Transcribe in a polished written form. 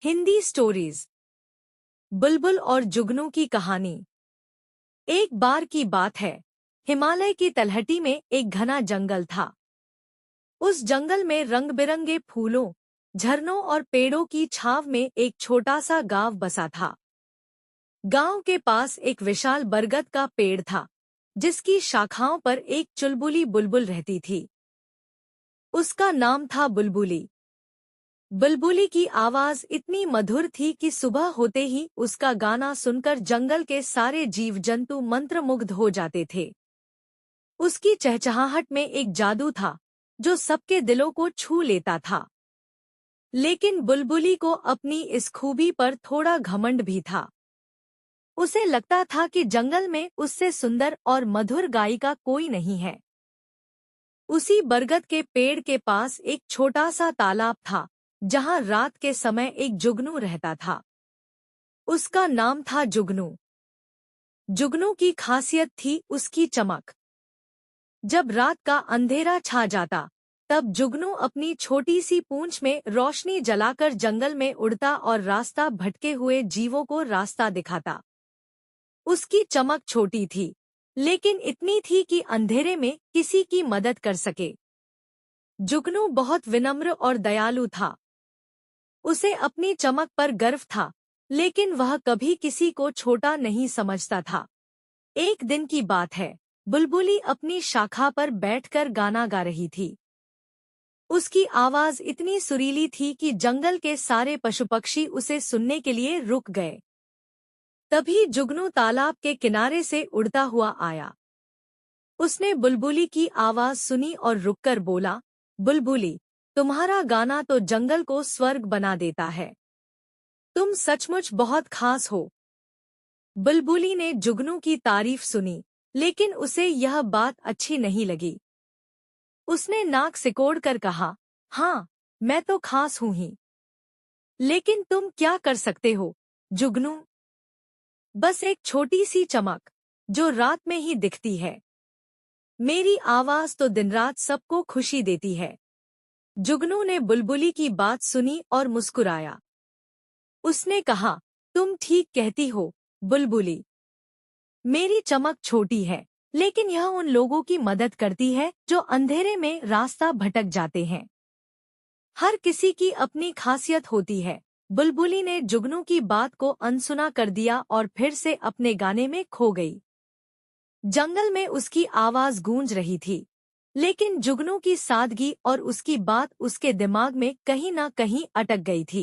Hindi stories. बुलबुल और जुगनू की कहानी। एक बार की बात है, हिमालय की तलहटी में एक घना जंगल था। उस जंगल में रंग बिरंगे फूलों, झरनों और पेड़ों की छाव में एक छोटा सा गांव बसा था। गांव के पास एक विशाल बरगद का पेड़ था, जिसकी शाखाओं पर एक चुलबुली बुलबुल रहती थी। उसका नाम था बुलबुली। बुलबुली की आवाज इतनी मधुर थी कि सुबह होते ही उसका गाना सुनकर जंगल के सारे जीव जंतु मंत्रमुग्ध हो जाते थे। उसकी चहचहाहट में एक जादू था, जो सबके दिलों को छू लेता था। लेकिन बुलबुली को अपनी इस खूबी पर थोड़ा घमंड भी था। उसे लगता था कि जंगल में उससे सुंदर और मधुर गायिका कोई नहीं है। उसी बरगद के पेड़ के पास एक छोटा सा तालाब था, जहां रात के समय एक जुगनू रहता था। उसका नाम था जुगनू। जुगनू की खासियत थी उसकी चमक। जब रात का अंधेरा छा जाता, तब जुगनू अपनी छोटी सी पूंछ में रोशनी जलाकर जंगल में उड़ता और रास्ता भटके हुए जीवों को रास्ता दिखाता। उसकी चमक छोटी थी, लेकिन इतनी थी कि अंधेरे में किसी की मदद कर सके। जुगनू बहुत विनम्र और दयालु था। उसे अपनी चमक पर गर्व था, लेकिन वह कभी किसी को छोटा नहीं समझता था। एक दिन की बात है, बुलबुली अपनी शाखा पर बैठकर गाना गा रही थी। उसकी आवाज इतनी सुरीली थी कि जंगल के सारे पशु पक्षी उसे सुनने के लिए रुक गए। तभी जुगनू तालाब के किनारे से उड़ता हुआ आया। उसने बुलबुली की आवाज सुनी और रुककर बोला, बुलबुली, तुम्हारा गाना तो जंगल को स्वर्ग बना देता है। तुम सचमुच बहुत खास हो। बुलबुली ने जुगनू की तारीफ सुनी, लेकिन उसे यह बात अच्छी नहीं लगी। उसने नाक सिकोड़कर कहा, हाँ, मैं तो खास हूँ ही। लेकिन तुम क्या कर सकते हो, जुगनू? बस एक छोटी सी चमक, जो रात में ही दिखती है। मेरी आवाज तो दिन रात सबको खुशी देती है। जुगनू ने बुलबुली की बात सुनी और मुस्कुराया। उसने कहा, तुम ठीक कहती हो, बुलबुली। मेरी चमक छोटी है, लेकिन यह उन लोगों की मदद करती है जो अंधेरे में रास्ता भटक जाते हैं। हर किसी की अपनी खासियत होती है। बुलबुली ने जुगनू की बात को अनसुना कर दिया और फिर से अपने गाने में खो गई। जंगल में उसकी आवाज गूंज रही थी, लेकिन जुगनू की सादगी और उसकी बात उसके दिमाग में कहीं न कहीं अटक गई थी।